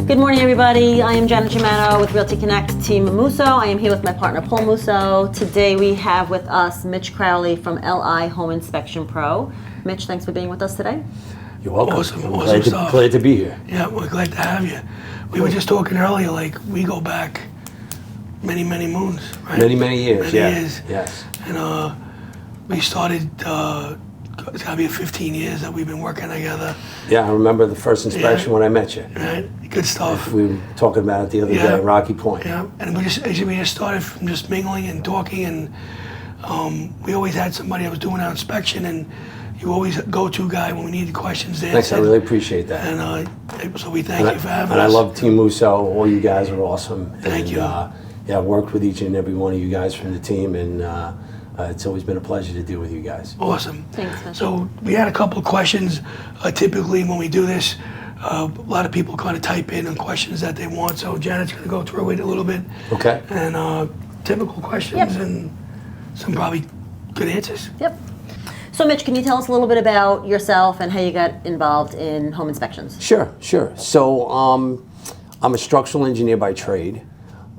Good morning, everybody. I am Janet Germano with Realty Connect, Team Musso. I am here with my partner, Paul Musso. Today we have with us Mitch Crowley from LI Home Inspection Pro. Mitch, thanks for being with us today. You're welcome. Awesome stuff. Glad to be here. Yeah, we're glad to have you. We were just talking earlier, like we go back many moons, right? Many years, Many yeah. years. Yes. And we started, it's gotta be 15 years that we've been working together, Yeah, I remember the first inspection Yeah. when I met you. right? Good stuff. We were talking about it the other Yeah. day, Rocky Point. Yeah, and we just started from just mingling and talking, and we always had somebody that was doing our inspection, and you always go-to guy when we needed questions answered. Thanks, I really appreciate that. And so we thank you for having And us. I love Team Musso. All you guys are awesome. Thank you. Yeah, I've worked with each and every one of you guys from the team, and it's always been a pleasure to deal with you guys. Awesome. Thanks, Mitch. So we had a couple of questions. Typically, when we do this, a lot of people kind of type in questions that they want. So Janet's going to go through it a little bit. Okay. And typical questions Yep. and some probably good answers. Yep. So, Mitch, can you tell us a little bit about yourself and how you got involved in home inspections? Sure. So I'm a structural engineer by trade.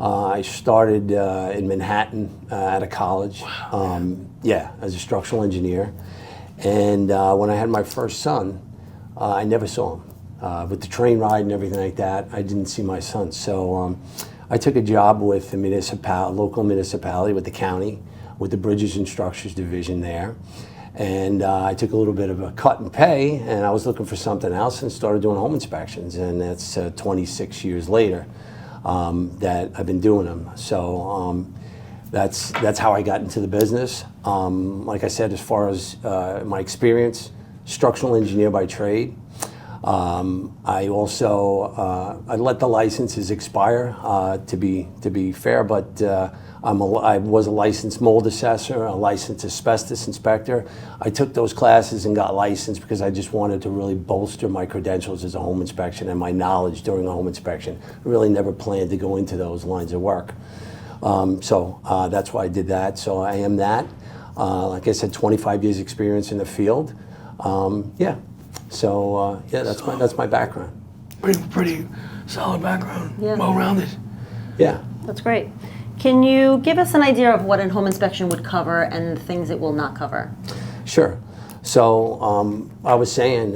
I started in Manhattan out of college. As a structural engineer. And when I had my first son, I never saw him. With the train ride and everything like that, I didn't see my son. So I took a job with the local municipality, with the county, with the Bridges and Structures division there. And I took a little bit of a cut in pay, and I was looking for something else and started doing home inspections. And that's 26 years later that I've been doing them. So that's how I got into the business. Like I said, as far as my experience, structural engineer by trade. I also I let the licenses expire to be fair, but I was a licensed mold assessor, a licensed asbestos inspector. I took those classes and got licensed because I just wanted to really bolster my credentials as a home inspection and my knowledge during a home inspection. I really never planned to go into those lines of work. So that's why I did that. So I am that. Like I said, 25 years experience in the field. So that's my background. Pretty solid background. Yeah. Well-rounded. Yeah. That's great. Can you give us an idea of what a home inspection would cover and the things it will not cover? Sure. So I was saying,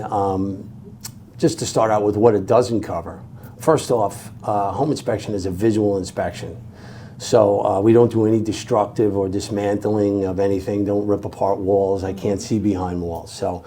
just to start out with what it doesn't cover. First off, home inspection is a visual inspection. So we don't do any destructive or dismantling of anything. Don't rip apart walls. I can't see behind walls. So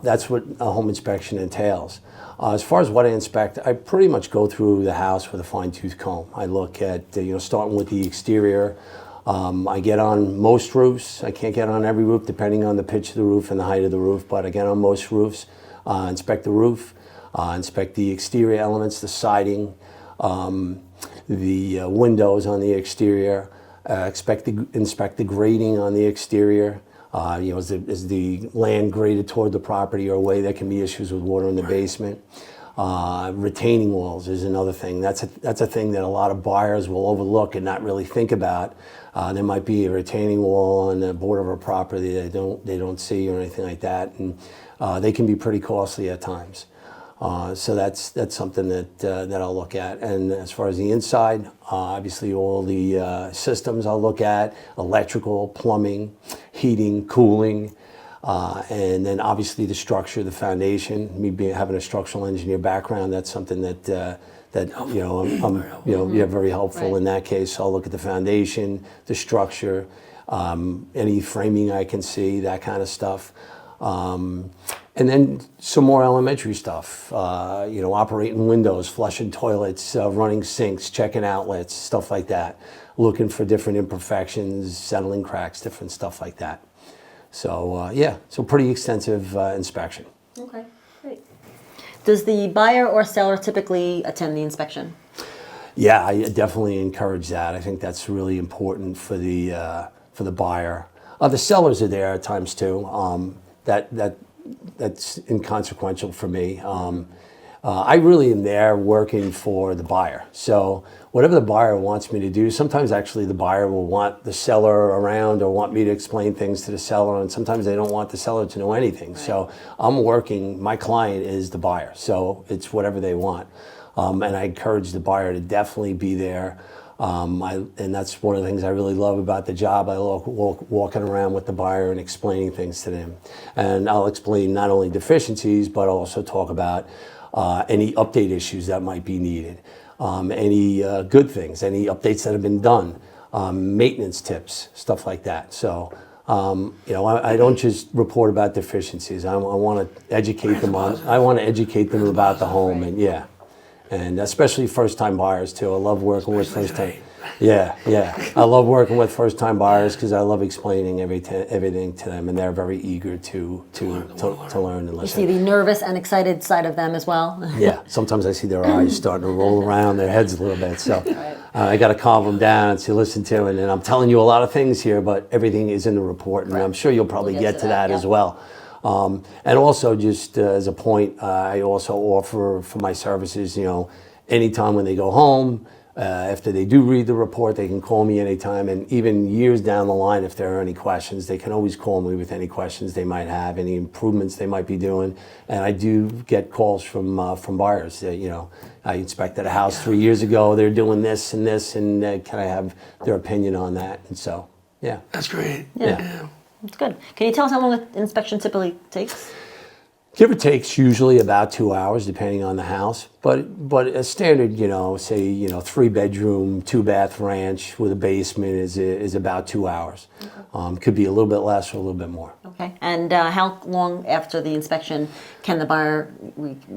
that's what a home inspection entails. As far as what I inspect, I pretty much go through the house with a fine-tooth comb. I look at, starting with the exterior. I get on most roofs. I can't get on every roof depending on the pitch of the roof and the height of the roof, but I get on most roofs, inspect the roof, inspect the exterior elements, the siding, the windows on the exterior, inspect the grading on the exterior. Is the land graded toward the property or away? There can be issues with water in the basement. Retaining walls is another thing. That's a thing that a lot of buyers will overlook and not really think about. There might be a retaining wall on the border of a property they don't see or anything like that, and they can be pretty costly at times. So that's something that I'll look at. And as far as the inside, obviously all the systems I'll look at: electrical, plumbing, heating, cooling, and then obviously the structure, the foundation. Me having a structural engineer background, that's something that I'm very helpful Right. in that case. I'll look at the foundation, the structure, any framing I can see, that kind of stuff. And then some more elementary stuff, operating windows, flushing toilets, running sinks, checking outlets, stuff like that. Looking for different imperfections, settling cracks, different stuff like that. So so pretty extensive inspection. Okay, great. Does the buyer or seller typically attend the inspection? Yeah, I definitely encourage that. I think that's really important for the buyer. The sellers are there at times too. That's inconsequential for me. I really am there working for the buyer. So whatever the buyer wants me to do, sometimes actually the buyer will want the seller around or want me to explain things to the seller, and sometimes they don't want the seller to know anything. Right. So I'm working, my client is the buyer, so it's whatever they want. And I encourage the buyer to definitely be there. And that's one of the things I really love about the job. I love walking around with the buyer and explaining things to them. And I'll explain not only deficiencies, but I'll also talk about any update issues that might be needed, any good things, any updates that have been done, maintenance tips, stuff like that. So, I don't just report about deficiencies. I want to educate them I want to educate them about the home, and yeah. And especially first-time buyers too. I love working with first-time. Yeah. I love working with first-time buyers because I love explaining everything to them, and they're very eager to learn and You listen. see the nervous and excited side of them as well. Yeah. Sometimes I see their eyes starting to roll around their heads a little bit. So I got to calm them down and say, listen to it. And I'm telling you a lot of things here, but everything is in the report, and I'm sure you'll probably get to that as well. And also, just as a point, I also offer for my services, anytime when they go home, after they do read the report, they can call me anytime. And even years down the line, if there are any questions, they can always call me with any questions they might have, any improvements they might be doing. And I do get calls from buyers that, I inspected a house 3 years ago, they're doing this, and can I have their opinion on that? And so, yeah. That's great. Yeah. That's good. Can you tell us how long an inspection typically takes? Give or takes usually about 2 hours, depending on the house. But a standard, say 3-bedroom, 2-bath ranch with a basement is about 2 hours. Okay. Could be a little bit less or a little bit more. Okay. And how long after the inspection can the buyer,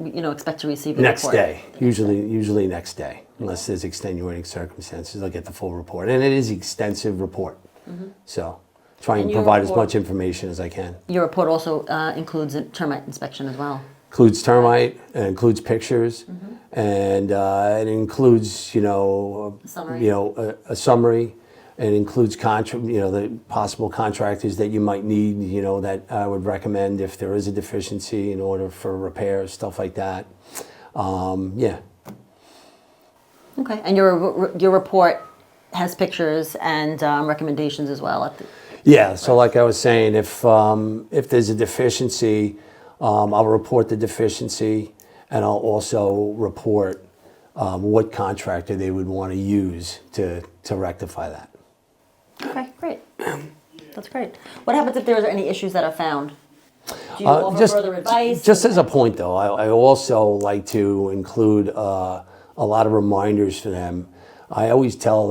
expect to receive the next report? Day, usually next day, unless there's extenuating circumstances. They'll get the full report, and it is an extensive report. So. Try and provide as much information as I can. Your report also includes a termite inspection as well. Includes termite, it includes pictures, and it includes, Summary. A summary. It includes the possible contractors that you might need, that I would recommend if there is a deficiency in order for repairs, stuff like that. Yeah. Okay. And your report has pictures and recommendations as well. Yeah, so like I was saying, if there's a deficiency, I'll report the deficiency, and I'll also report what contractor they would want to use to rectify that. Okay, great. That's great. What happens if there are any issues that are found? Do you offer further advice? Just as a point, though, I also like to include a lot of reminders for them. I always tell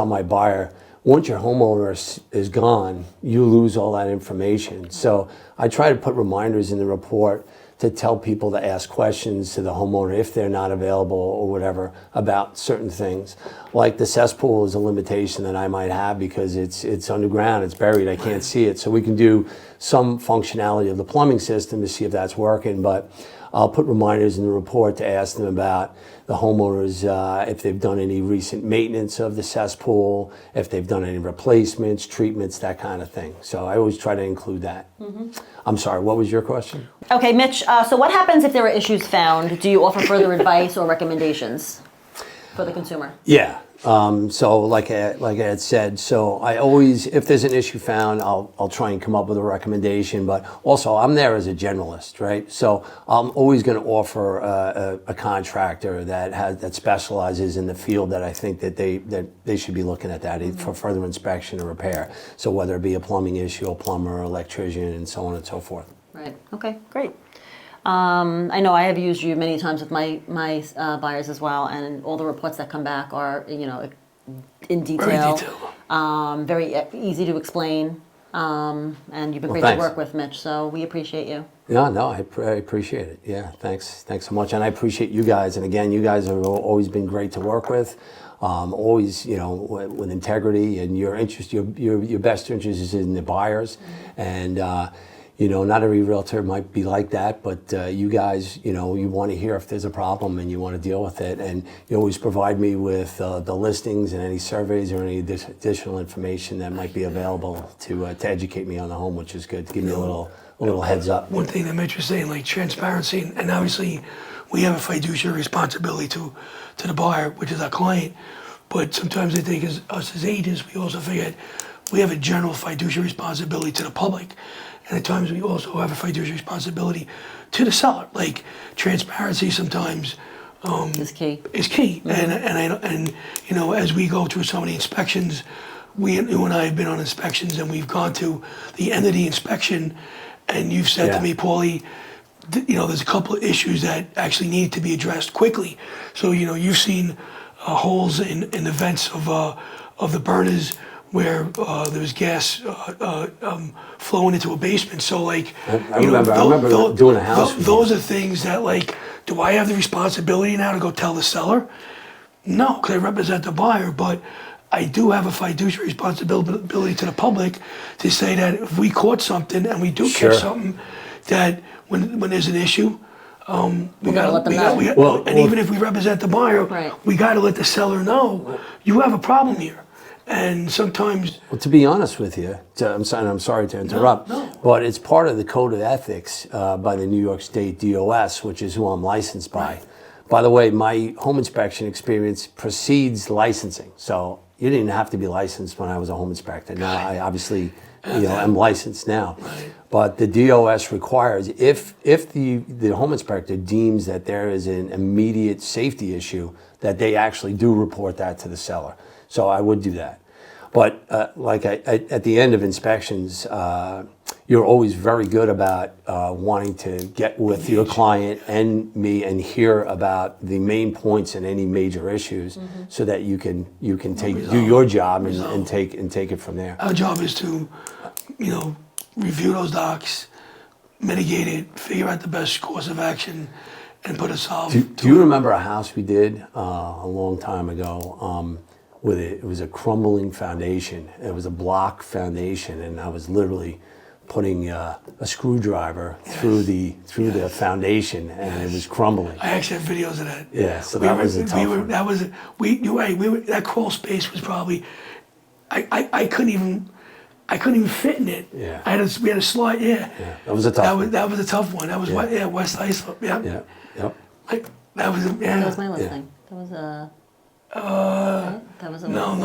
my buyer, once your homeowner is gone, you lose all that information. So I try to put reminders in the report to tell people to ask questions to the homeowner if they're not available or whatever about certain things. Like the cesspool is a limitation that I might have because it's underground, it's buried, I can't see it. So we can do some functionality of the plumbing system to see if that's working, but I'll put reminders in the report to ask them about the homeowners, if they've done any recent maintenance of the cesspool, if they've done any replacements, treatments, that kind of thing. So I always try to include that. I'm sorry, what was your question? Okay, Mitch, so what happens if there are issues found? Do you offer further advice or recommendations for the consumer? Yeah. So like I had said, so I always, if there's an issue found, I'll try and come up with a recommendation, but also I'm there as a generalist, right? So I'm always going to offer a contractor that specializes in the field that I think that they should be looking at that for further inspection or repair. So whether it be a plumbing issue, a plumber, electrician, and so on and so forth. Right. Okay, great. I know I have used you many times with my buyers as well, and all the reports that come back are, in detail, very easy to explain, and you've been great to work with, Mitch. So we appreciate you. Yeah, no, I appreciate it. Yeah, thanks so much, and I appreciate you guys. And again, you guys have always been great to work with. Always, with integrity, and your interest, your best interest is in the buyers, and. Not every realtor might be like that, but you guys, you want to hear if there's a problem and you want to deal with it. And you always provide me with the listings and any surveys or any additional information that might be available to educate me on the home, which is good, to give me a little heads up. One thing that Mitch was saying, like transparency, and obviously we have a fiduciary responsibility to the buyer, which is our client. But sometimes I think as us as agents, we also forget we have a general fiduciary responsibility to the public. And at times we also have a fiduciary responsibility to the seller. Like transparency sometimes, Is key. is key. And you know, as we go through some of the inspections, you and I have been on inspections, and we've gone to the end of the inspection, and you've said to me, Paulie, you know, there's a couple of issues that actually need to be addressed quickly. So, you know, you've seen holes in the vents of the burners where there was gas flowing into a basement. So, like, I remember doing a house. Those are things that, like, do I have the responsibility now to go tell the seller? No, because I represent the buyer, but I do have a fiduciary responsibility to the public to say that if we caught something and we do catch something, that when there's an issue, we gotta let them know. And even if we represent the buyer, we gotta let the seller know you have a problem here. And sometimes, well, to be honest with you, I'm sorry to interrupt, but it's part of the code of ethics by the New York State DOS, which is who I'm licensed by. By the way, my home inspection experience precedes licensing, so you didn't have to be licensed when I was a home inspector. Now I obviously, am licensed now, but the DOS requires if the home inspector deems that there is an immediate safety issue, that they actually do report that to the seller. So I would do that. But at the end of inspections, you're always very good about wanting to get with your client and me and hear about the main points and any major issues, so that you can do your job and take it from there. Our job is to, you know, review those docs, mitigate it, figure out the best course of action, and put a solve. Do you remember a house we did a long time ago? It was a crumbling foundation. It was a block foundation, and I was literally putting a screwdriver through the foundation, and it was crumbling. I actually have videos of that. Yeah, so that was a tough one. You're right. That crawl space was probably, I couldn't even fit in it. Yeah. We had a slide. Yeah. That was a tough one. That was a tough one. That was West Islip. Yeah. Yeah. Yep. That was That was my listing. That was a. That was a No.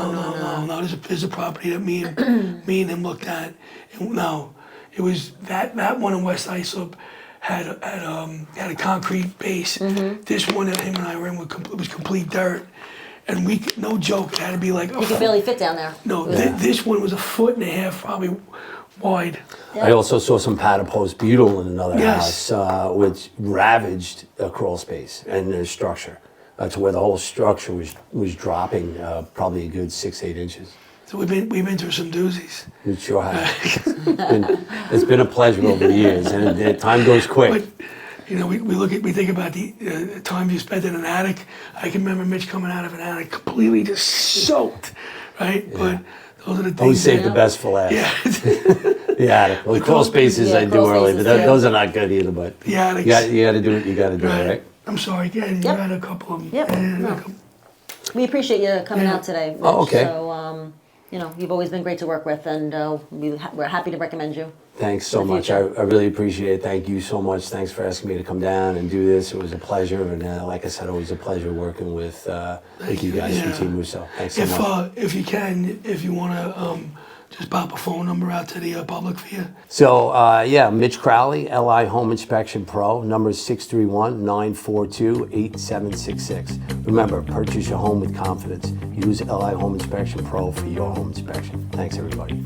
There's a property that me and him looked at. No, it was that one in West Islip had a concrete base. This one that him and I were in was complete dirt, and no joke, it had to be like. You could barely fit down there. No, this one was 1.5 foot probably wide. I also saw some platypus beetle in another house, which ravaged a crawl space and the structure. To where the whole structure was dropping probably a good 6-8 inches. So we've been through some doozies. We sure have. It's been a pleasure over the years, and time goes quick. But you know, we think about the time you spent in an attic. I can remember Mitch coming out of an attic completely just soaked, right? Yeah. But those are the things. Always save the best for last. Yeah. The attic. Well, the crawl spaces I do early, but those are not good either. But the attics. You got to do what you got to do, right? I'm sorry, again, you had a couple of them. Yep. We appreciate you coming out today, Mitch. Oh, okay. So, you know, you've always been great to work with, and we're happy to recommend you. Thanks so much. I really appreciate it. Thank you so much. Thanks for asking me to come down and do this. It was a pleasure, and like I said, always a pleasure working with you guys from Team Musso. Thanks so much. If you want to just pop a phone number out to the public for you. So, Mitch Crowley, LI Home Inspection Pro. Number is 631-942-8766. Remember, purchase your home with confidence. Use LI Home Inspection Pro for your home inspection. Thanks, everybody.